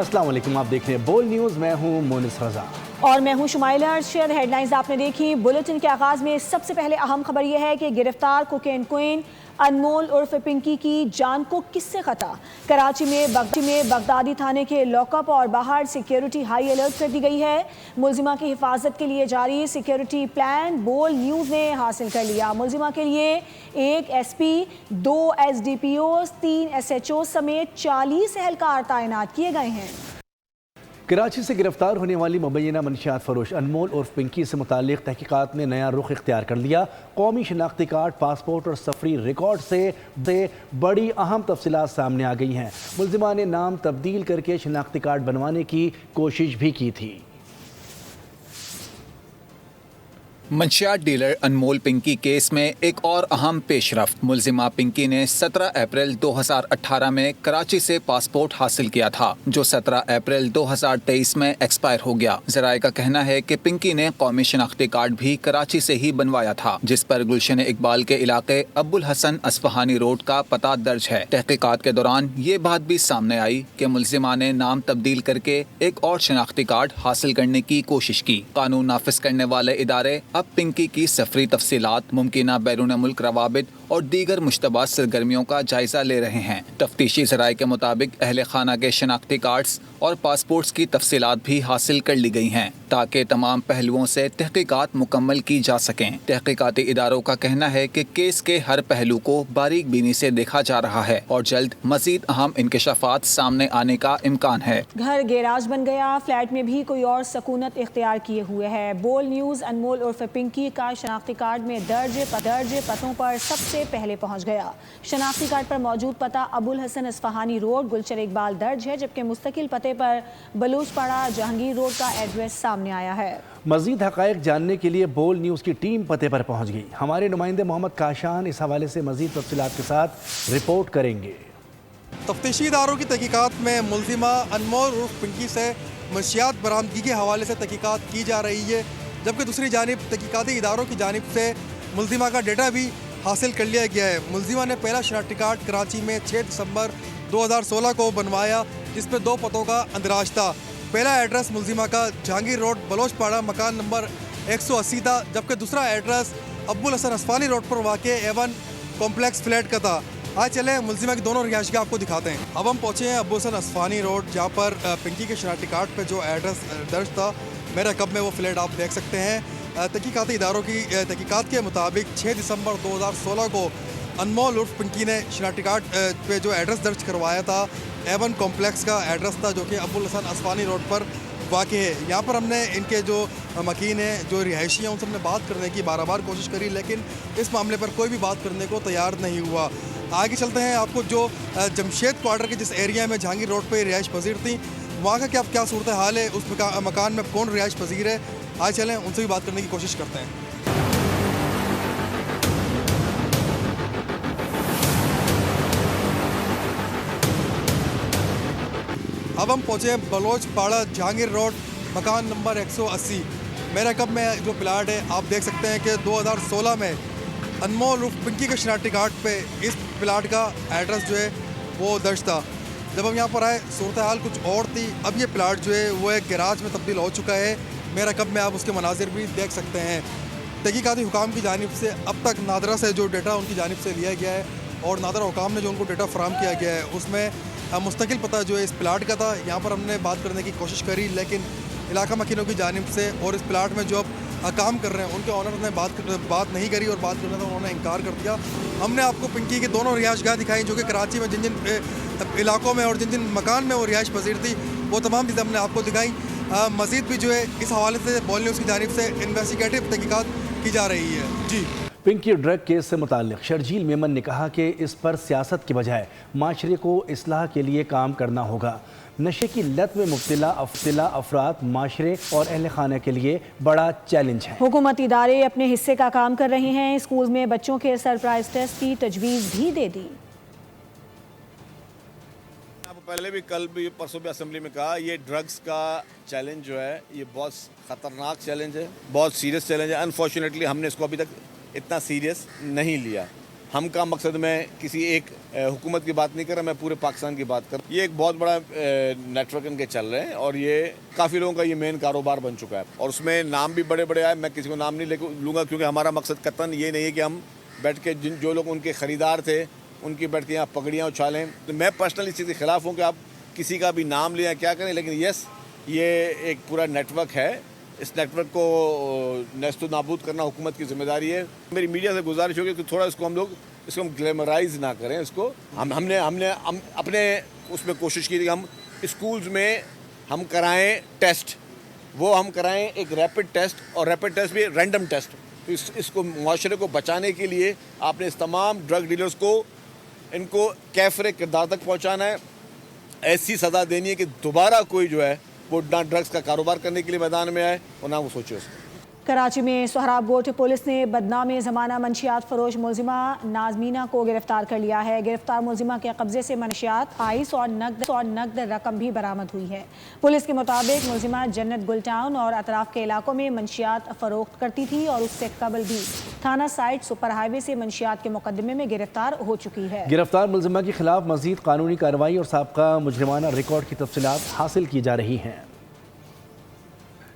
السلام علیکم، آپ دیکھ رہے ہیں بول نیوز، میں ہوں مونس رضا اور میں ہوں شمائلہ ارشد۔ ہیڈ لائنز آپ نے دیکھی۔ بلیٹن کے آغاز میں سب سے پہلے اہم خبر یہ ہے کہ گرفتار کوکین کوئن انمول عرف پنکی کی جان کو کس سے خطرہ۔ کراچی میں بغدادی تھانے کے لاک اپ اور باہر سیکیورٹی ہائی الرٹ کر دی گئی ہے۔ ملزمہ کی حفاظت کے لیے جاری سیکیورٹی پلان بول نیوز نے حاصل کر لیا۔ ملزمہ کے لیے 1 S P, 2 S D P Os, 3 S H O سمیت 40 اہلکار تعینات کیے گئے ہیں۔ کراچی سے گرفتار ہونے والی مبینہ منشیات فروش انمول عرف پنکی سے متعلق تحقیقات نے نیا رخ اختیار کر لیا۔ قومی شناختی کارڈ، پاسپورٹ اور سفری ریکارڈ سے بڑی اہم تفصیلات سامنے آ گئی ہیں۔ ملزمہ نے نام تبدیل کر کے شناختی کارڈ بنوانے کی کوشش بھی کی تھی۔ منشیات ڈیلر انمول پنکی کیس میں ایک اور اہم پیش رفت۔ ملزمہ پنکی نے 17 اپریل 2018 میں کراچی سے پاسپورٹ حاصل کیا تھا، جو 17 اپریل 2023 میں ایکسپائر ہو گیا۔ ذرائع کا کہنا ہے کہ پنکی نے قومی شناختی کارڈ بھی کراچی سے ہی بنوایا تھا، جس پر گلشن اقبال کے علاقے ابو الحسن اصفہانی روڈ کا پتہ درج ہے۔ تحقیقات کے دوران یہ بات بھی سامنے آئی کہ ملزمہ نے نام تبدیل کر کے ایک اور شناختی کارڈ حاصل کرنے کی کوشش کی۔ قانون نافذ کرنے والے ادارے اب پنکی کی سفری تفصیلات، ممکنہ بیرون ملک روابط اور دیگر مشتبہ سرگرمیوں کا جائزہ لے رہے ہیں۔ تفتیشی ذرائع کے مطابق اہل خانہ کے شناختی کارڈز اور پاسپورٹس کی تفصیلات بھی حاصل کر لی گئی ہیں تاکہ تمام پہلوؤں سے تحقیقات مکمل کی جا سکیں۔ تحقیقاتی اداروں کا کہنا ہے کہ کیس کے ہر پہلو کو باریک بینی سے دیکھا جا رہا ہے اور جلد مزید اہم انکشافات سامنے آنے کا امکان ہے۔ گھر گیراج بن گیا، فلیٹ میں بھی کوئی اور سکونت اختیار کیے ہوئے ہے۔ بول نیوز انمول عرف پنکی کا شناختی کارڈ میں درج پتوں پر سب سے پہلے پہنچ گیا۔ شناختی کارڈ پر موجود پتہ ابو الحسن اصفہانی روڈ گلشن اقبال درج ہے، جبکہ مستقل پتے پر بلوچ پڑا جہانگیر روڈ کا ایڈریس سامنے آیا ہے۔ مزید حقائق جاننے کے لیے بول نیوز کی ٹیم پتے پر پہنچ گئی۔ ہمارے نمائندے محمد کاشان اس حوالے سے مزید تفصیلات کے ساتھ رپورٹ کریں گے۔ تفتیشی اداروں کی تحقیقات میں ملزمہ انمول عرف پنکی سے منشیات برآمدگی کے حوالے سے تحقیقات کی جا رہی ہے، جبکہ دوسری جانب تحقیقاتی اداروں کی جانب سے ملزمہ کا ڈیٹا بھی حاصل کر لیا گیا ہے۔ ملزمہ نے پہلا شناختی کارڈ کراچی میں 6 دسمبر 2016 کو بنوایا، جس پہ 2 پتوں کا اندراج تھا۔ پہلا ایڈریس ملزمہ کا جہانگیر روڈ بلوچ پاڑا مکان نمبر 180 تھا، جبکہ دوسرا ایڈریس ابو الحسن اصفہانی روڈ پر واقع A1 کمپلیکس فلیٹ کا تھا۔ آج چلیں ملزمہ کی دونوں رہائش گاہ آپ کو دکھاتے ہیں۔ اب ہم پہنچے ہیں ابو الحسن اصفہانی روڈ، جہاں پر پنکی کے شناختی کارڈ پہ جو ایڈریس درج تھا میرے کب میں وہ فلیٹ آپ دیکھ سکتے ہیں۔ تحقیقاتی اداروں کی تحقیقات کے مطابق 6 دسمبر 2016 کو انمول عرف پنکی نے شناختی کارڈ پہ جو ایڈریس درج کروایا تھا A1 کمپلیکس کا ایڈریس تھا، جو کہ ابو الحسن اصفہانی روڈ پر واقع ہے۔ یہاں پر ہم نے ان کے جو مکین ہیں، جو رہائشی ہیں، ان سے ہم نے بات کرنے کی بار بار کوشش کری، لیکن اس معاملے پر کوئی بھی بات کرنے کو تیار نہیں ہوا۔ آگے چلتے ہیں، آپ کو جو جمشید کوارٹر کے جس ایریا میں جہانگیر روڈ پہ رہائش پذیر تھیں، وہاں کا کیا صورتحال ہے، اس مکان میں کون رہائش پذیر ہے، آج چلیں ان سے بھی بات کرنے کی کوشش کرتے ہیں۔ اب ہم پہنچے بلوچ پاڑا جہانگیر روڈ مکان نمبر 180۔ میرے کب میں جو پلاٹ ہے آپ دیکھ سکتے ہیں کہ 2016 میں انمول عرف پنکی کے شناختی کارڈ پہ اس پلاٹ کا ایڈریس جو ہے وہ درج تھا۔ جب ہم یہاں پر آئے صورتحال کچھ اور تھی۔ اب یہ پلاٹ جو ہے وہ ایک گیراج میں تبدیل ہو چکا ہے۔ میرا کب میں آپ اس کے مناظر بھی دیکھ سکتے ہیں۔ تحقیقاتی حکام کی جانب سے اب تک نادرہ سے جو ڈیٹا ان کی جانب سے لیا گیا ہے اور نادرہ حکام نے جو ان کو ڈیٹا فراہم کیا گیا ہے، اس میں مستقل پتہ جو ہے اس پلاٹ کا تھا۔ یہاں پر ہم نے بات کرنے کی کوشش کری، لیکن علاقہ مکینوں کی جانب سے اور اس پلاٹ میں جو اب کام کر رہے ہیں ان کے آنر نے بات نہیں کری اور بات کرنے کا انہوں نے انکار کر دیا۔ ہم نے آپ کو پنکی کے دونوں رہائش گاہ دکھائی، جو کہ کراچی میں جن علاقوں میں اور جن مکان میں وہ رہائش پذیر تھی، وہ تمام چیزیں ہم نے آپ کو دکھائیں۔ مزید بھی جو ہے اس حوالے سے بول نیوز کی جانب سے انویسٹیگیٹو تحقیقات کی جا رہی ہے۔ جی، پنکی ڈرگ کیس سے متعلق شرجیل میمن نے کہا کہ اس پر سیاست کی بجائے معاشرے کو اصلاح کے لیے کام کرنا ہوگا۔ نشے کی لت میں مبتلا افراد معاشرے اور اہل خانہ کے لیے بڑا چیلنج ہے۔ حکومتی ادارے اپنے حصے کا کام کر رہے ہیں۔ اسکول میں بچوں کے سرپرائز ٹیسٹ کی تجویز بھی دے دی۔ پہلے بھی کل بھی پرسوں بھی اسمبلی میں کہا، یہ ڈرگز کا چیلنج جو ہے یہ بہت خطرناک چیلنج ہے، بہت سیریس چیلنج ہے۔ انفارچونیٹلی ہم نے اس کو ابھی تک اتنا سیریس نہیں لیا، ہم کا مقصد میں کسی ایک حکومت کی بات نہیں کر رہا، میں پورے پاکستان کی بات کر رہا ہوں۔ یہ ایک بہت بڑا نیٹ ورک ان کے چل رہے ہیں اور یہ کافی لوگوں کا یہ مین کاروبار بن چکا ہے اور اس میں نام بھی بڑے بڑے آئے۔ میں کسی کو نام نہیں لوں گا کیونکہ ہمارا مقصد قطعاً یہ نہیں ہے کہ ہم بیٹھ کے جو لوگ ان کے خریدار تھے ان کی بیٹھ کے یہاں پگڑیاں اچھالیں۔ تو میں پرسنلی اس چیز کے خلاف ہوں کہ آپ کسی کا بھی نام لیں کیا کریں، لیکن یس یہ ایک پورا نیٹ ورک ہے، اس نیٹ ورک کو نیست و نابود کرنا حکومت کی ذمہ داری ہے۔ میری میڈیا سے گزارش ہوگی کہ تھوڑا اس کو ہم گلیمرائز نہ کریں۔ اس کو ہم نے اپنے اس میں کوشش کی تھی کہ ہم اسکولز میں ہم کرائیں ٹیسٹ، وہ ہم کرائیں ایک ریپڈ ٹیسٹ، اور ریپڈ ٹیسٹ بھی رینڈم ٹیسٹ۔ تو اس کو معاشرے کو بچانے کے لیے آپ نے اس تمام ڈرگ ڈیلرز کو ان کو کیفر کردار تک پہنچانا ہے، ایسی سزا دینی ہے کہ دوبارہ کوئی جو ہے وہ نہ ڈرگز کا کاروبار کرنے کے لیے میدان میں آئے اور نہ وہ سوچے اس کو۔ کراچی میں سہراب گوٹ پولیس نے بدنام زمانہ منشیات فروش ملزمہ نازمینہ کو گرفتار کر لیا ہے۔ گرفتار ملزمہ کے قبضے سے منشیات آئس اور نقد رقم بھی برآمد ہوئی ہے۔ پولیس کے مطابق ملزمہ جنت گل ٹاؤن اور اطراف کے علاقوں میں منشیات فروخت کرتی تھی اور اس سے قبل بھی تھانہ سائٹ سپر ہائی وے سے منشیات کے مقدمے میں گرفتار ہو چکی ہے۔ گرفتار ملزمہ کے خلاف مزید قانونی کارروائی اور سابقہ مجرمانہ ریکارڈ کی تفصیلات حاصل کی جا رہی ہیں۔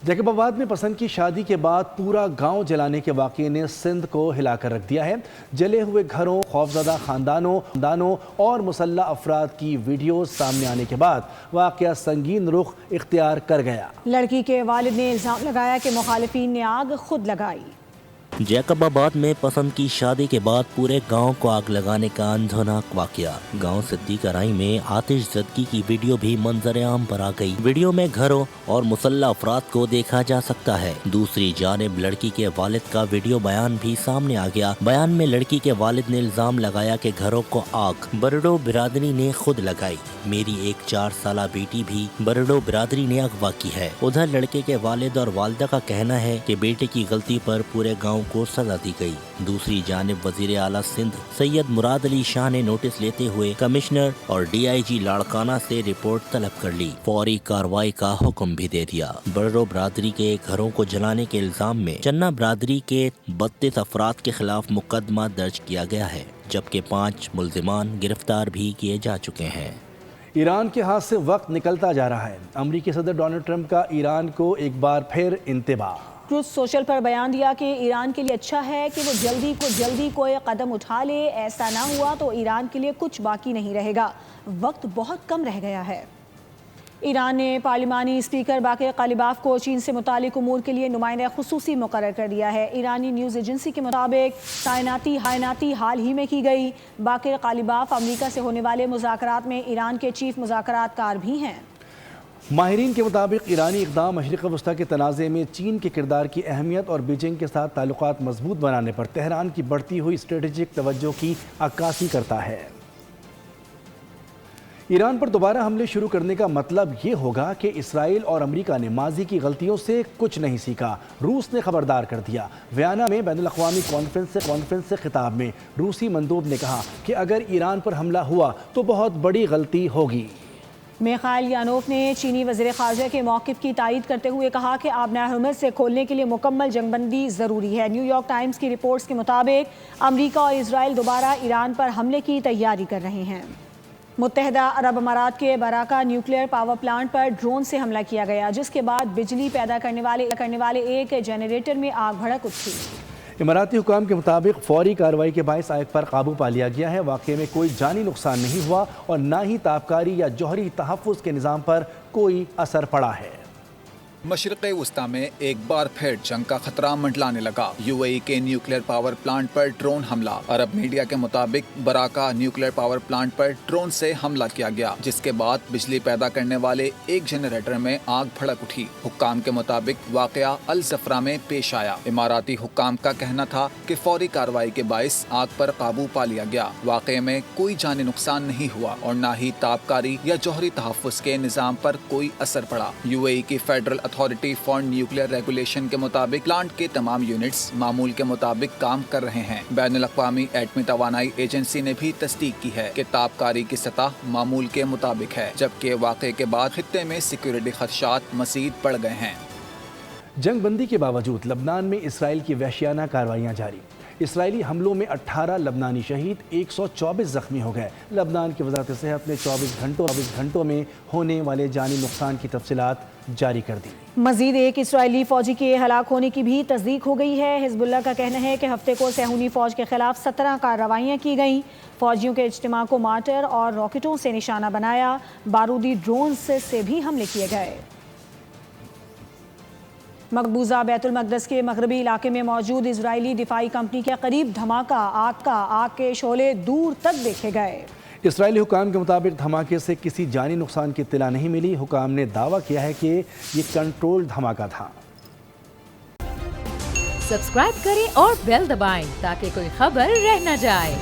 جیکب آباد میں پسند کی شادی کے بعد پورا گاؤں جلانے کے واقعے نے سندھ کو ہلا کر رکھ دیا ہے۔ جلے ہوئے گھروں، خوفزدہ خاندانوں اور مسلح افراد کی ویڈیوز سامنے آنے کے بعد واقعہ سنگین رخ اختیار کر گیا۔ لڑکی کے والد نے الزام لگایا کہ مخالفین نے آگ خود لگائی۔ جیکب آباد میں پسند کی شادی کے بعد پورے گاؤں کو آگ لگانے کا اندھوناک واقعہ۔ گاؤں صدیق رائی میں آتش زدگی کی ویڈیو بھی منظر عام پر آ گئی۔ ویڈیو میں گھروں اور مسلح افراد کو دیکھا جا سکتا ہے۔ دوسری جانب لڑکی کے والد کا ویڈیو بیان بھی سامنے آ گیا۔ بیان میں لڑکی کے والد نے الزام لگایا کہ گھروں کو آگ برڈو برادری نے خود لگائی۔ میری ایک 4 سالہ بیٹی بھی برڈو برادری نے اغوا کی ہے۔ ادھر لڑکے کے والد اور والدہ کا کہنا ہے کہ بیٹے کی غلطی پر پورے گاؤں کو سزا دی گئی۔ دوسری جانب وزیر اعلیٰ سندھ سید مراد علی شاہ نے نوٹس لیتے ہوئے کمشنر اور ڈی آئی جی لاڑکانہ سے رپورٹ طلب کر لی۔ فوری کارروائی کا حکم بھی دے دیا۔ برڈو برادری کے گھروں کو جلانے کے الزام میں چنا برادری کے 32 افراد کے خلاف مقدمہ درج کیا گیا ہے، جبکہ 5 ملزمان گرفتار بھی کیے جا چکے ہیں۔ ایران کے ہاتھ سے وقت نکلتا جا رہا ہے۔ امریکی صدر ڈونلڈ ٹرمپ کا ایران کو ایک بار پھر انتباہ۔ ٹروتھ سوشل پر بیان دیا کہ ایران کے لیے اچھا ہے کہ وہ جلدی کوئی قدم اٹھا لے، ایسا نہ ہوا تو ایران کے لیے کچھ باقی نہیں رہے گا، وقت بہت کم رہ گیا ہے۔ ایران نے پارلیمانی اسپیکر باقر قالیباف کو چین سے متعلق امور کے لیے نمائندہ خصوصی مقرر کر دیا ہے۔ ایرانی نیوز ایجنسی کے مطابق تعیناتی حال ہی میں کی گئی۔ باقر قالیباف امریکہ سے ہونے والے مذاکرات میں ایران کے چیف مذاکرات کار بھی ہیں۔ ماہرین کے مطابق ایرانی اقدام مشرق وسطیٰ کے تنازع میں چین کے کردار کی اہمیت اور بیجنگ کے ساتھ تعلقات مضبوط بنانے پر تہران کی بڑھتی ہوئی اسٹریٹجک توجہ کی عکاسی کرتا ہے۔ ایران پر دوبارہ حملے شروع کرنے کا مطلب یہ ہوگا کہ اسرائیل اور امریکہ نے ماضی کی غلطیوں سے کچھ نہیں سیکھا۔ روس نے خبردار کر دیا۔ ویانا میں بین الاقوامی کانفرنس سے خطاب میں روسی مندوب نے کہا کہ اگر ایران پر حملہ ہوا تو بہت بڑی غلطی ہوگی۔ میخائیل یانوف نے چینی وزیر خارجہ کے موقف کی تائید کرتے ہوئے کہا کہ آبِ ہرمز سے کھولنے کے لیے مکمل جنگ بندی ضروری ہے۔ نیو یارک ٹائمز کی رپورٹس کے مطابق امریکہ اور اسرائیل دوبارہ ایران پر حملے کی تیاری کر رہے ہیں۔ متحدہ عرب امارات کے براکا نیوکلیئر پاور پلانٹ پر ڈرون سے حملہ کیا گیا، جس کے بعد بجلی پیدا کرنے والے ایک جنریٹر میں آگ بھڑک اٹھی۔ اماراتی حکام کے مطابق فوری کارروائی کے باعث آگ پر قابو پا لیا گیا ہے۔ واقعے میں کوئی جانی نقصان نہیں ہوا اور نہ ہی تابکاری یا جوہری تحفظ کے نظام پر کوئی اثر پڑا ہے۔ مشرق وسطیٰ میں ایک بار پھر جنگ کا خطرہ منڈلانے لگا۔ یو اے ای کے نیوکلیئر پاور پلانٹ پر ڈرون حملہ۔ عرب میڈیا کے مطابق براکا نیوکلیئر پاور پلانٹ پر ڈرون سے حملہ کیا گیا، جس کے بعد بجلی پیدا کرنے والے ایک جنریٹر میں آگ بھڑک اٹھی۔ حکام کے مطابق واقعہ الزفرا میں پیش آیا۔ اماراتی حکام کا کہنا تھا کہ فوری کارروائی کے باعث آگ پر قابو پا لیا گیا۔ واقعے میں کوئی جانی نقصان نہیں ہوا اور نہ ہی تابکاری یا جوہری تحفظ کے نظام پر کوئی اثر پڑا۔ یو اے ای کی federal authority for nuclear regulation کے مطابق پلانٹ کے تمام یونٹس معمول کے مطابق کام کر رہے ہیں۔ بین الاقوامی ایٹمی توانائی ایجنسی نے بھی تصدیق کی ہے کہ تابکاری کی سطح معمول کے مطابق ہے، جبکہ واقعے کے بعد خطے میں سیکیورٹی خدشات مزید بڑھ گئے ہیں۔ جنگ بندی کے باوجود لبنان میں اسرائیل کی وحشیانہ کارروائیاں جاری۔ اسرائیلی حملوں میں 18 لبنانی شہید 124 زخمی ہو گئے۔ لبنان کی وزارت صحت نے 24 گھنٹوں میں ہونے والے جانی نقصان کی تفصیلات جاری کر دی۔ مزید ایک اسرائیلی فوجی کے ہلاک ہونے کی بھی تصدیق ہو گئی ہے۔ حزب اللہ کا کہنا ہے کہ ہفتے کو صہیونی فوج کے خلاف 17 کارروائیاں کی گئیں۔ فوجیوں کے اجتماع کو مارٹر اور راکٹوں سے نشانہ بنایا، بارودی ڈرونز سے بھی حملے کیے گئے۔ مقبوضہ بیت المقدس کے مغربی علاقے میں موجود اسرائیلی دفاعی کمپنی کے قریب دھماکہ، آگ کے شعلے دور تک دیکھے گئے۔ اسرائیلی حکام کے مطابق دھماکے سے کسی جانی نقصان کی اطلاع نہیں ملی۔ حکام نے دعویٰ کیا ہے کہ یہ کنٹرول دھماکہ تھا۔ سبسکرائب کریں اور بیل دبائیں تاکہ کوئی خبر رہ نہ جائے۔